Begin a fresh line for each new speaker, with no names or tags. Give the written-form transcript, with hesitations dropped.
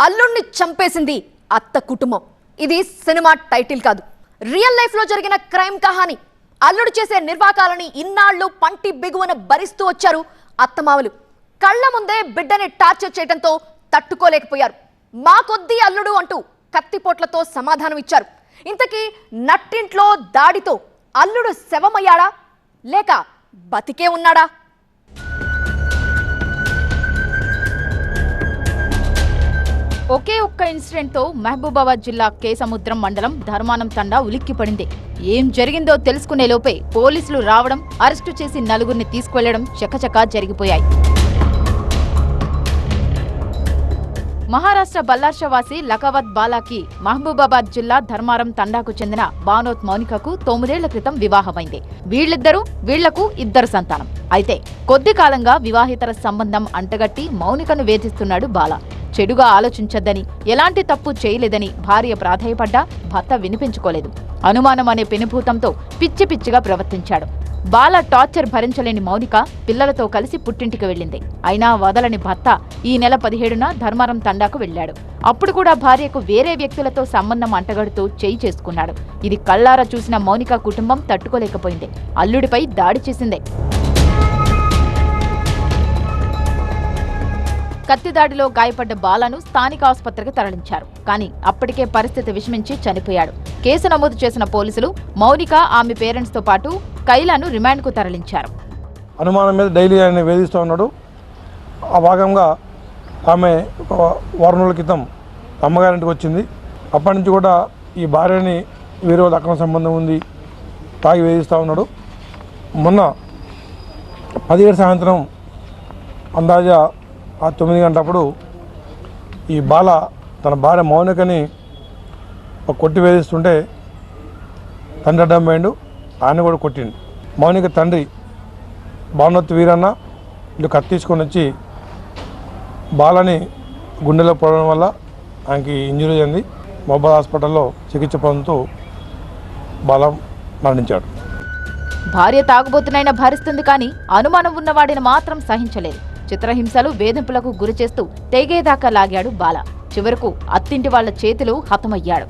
అల్లుణ్ణి చంపేసింది అత్త కుటుంబం. ఇది సినిమా టైటిల్ కాదు, రియల్ లైఫ్ లో జరిగిన క్రైమ్ కహాని. అల్లుడు చేసే నిర్వాకాలని ఇన్నాళ్ళు పంటి బిగువన భరిస్తూ వచ్చారు అత్తమామలు. కళ్ళ ముందే బిడ్డని టార్చర్ చేయడంతో తట్టుకోలేకపోయారు. మా కొద్దీ అల్లుడు అంటూ కత్తిపోట్లతో సమాధానం ఇచ్చారు. ఇంతకీ నట్టింట్లో దాడితో అల్లుడు శవమయ్యాడా లేక బతికే ఉన్నాడా?
ఒకే ఒక్క ఇన్సిడెంట్ తో మహబూబాబాద్ జిల్లా కేసముద్రం మండలం ధర్మానం తండా ఉలిక్కిపడింది. ఏం జరిగిందో తెలుసుకునే లోపే పోలీసులు రావడం, అరెస్టు చేసి నలుగురిని తీసుకువెళ్లడం చకచకా జరిగిపోయాయి. మహారాష్ట్ర బల్లార్షవాసి లకావత్ బాలాకి మహబూబాబాద్ జిల్లా ధర్మారం తండాకు చెందిన బానోత్ మౌనికకు 9 ఏళ్ల క్రితం వివాహమైంది. వీళ్లకు 2 సంతానం. అయితే కొద్ది కాలంగా వివాహితర సంబంధం అంటగట్టి మౌనికను వేధిస్తున్నాడు బాల. చెడుగా ఆలోచించొద్దని, ఎలాంటి తప్పు చేయలేదని భార్య ప్రాధేయపడ్డా భర్త వినిపించుకోలేదు. అనుమానం అనే పెనుభూతంతో పిచ్చి పిచ్చిగా ప్రవర్తించాడు. బాల టార్చర్ భరించలేని మౌనిక పిల్లలతో కలిసి పుట్టింటికి వెళ్ళింది. అయినా వదలని భర్త ఈ నెల 17న ధర్మారం తండాకు వెళ్లాడు. అప్పుడు కూడా భార్యకు వేరే వ్యక్తులతో సంబంధం అంటగడుతూ చేయి చేసుకున్నాడు. ఇది కళ్లారా చూసిన మౌనిక కుటుంబం తట్టుకోలేకపోయింది. అల్లుడిపై దాడి చేసింది. కత్తిదాడిలో గాయపడ్డ బాలను స్థానిక ఆసుపత్రికి తరలించారు. కానీ అప్పటికే పరిస్థితి విషమించి చనిపోయాడు. కేసు నమోదు చేసిన పోలీసులు మౌనిక, ఆమె పేరెంట్స్ తో పాటు కైలాను రిమాండ్కు తరలించారు.
అనుమానం మీద డైలీ ఆయన వేధిస్తూ ఉన్నాడు. ఆ భాగంగా ఆమె ఒక వారం రోజుల క్రితం అమ్మగారింటికి వచ్చింది. అప్పటి నుంచి కూడా ఈ భార్యని వేరే అక్రమ సంబంధం ఉంది, తాగి వేధిస్తూ ఉన్నాడు. మొన్న 17 సాయంత్రం అందాజా 9 గంటలప్పుడు ఈ బాల తన భార్య మౌనికని కొట్టి వేధిస్తుంటే తండ్రి అడ్డం పోయిండు, ఆయన కూడా కొట్టిండు. మౌనిక తండ్రి బానోత్ వీరన్న వీళ్ళు కత్తి తీసుకొని వచ్చి బాలని గుండెలో పడడం వల్ల ఆయనకి ఇంజరీ అయింది. మొబైల్ హాస్పిటల్లో చికిత్స పొందుతూ బాల మరణించాడు.
భార్య తాగుబోతునైనా భరిస్తుంది, కానీ అనుమానం ఉన్నవాడిని మాత్రం సహించలేదు. చిత్రహింసలు, వేధింపులకు గురిచేస్తూ తెగేదాకా లాగాడు బాల. చివరకు అత్తింటి వాళ్ల చేతిలో హతమయ్యాడు.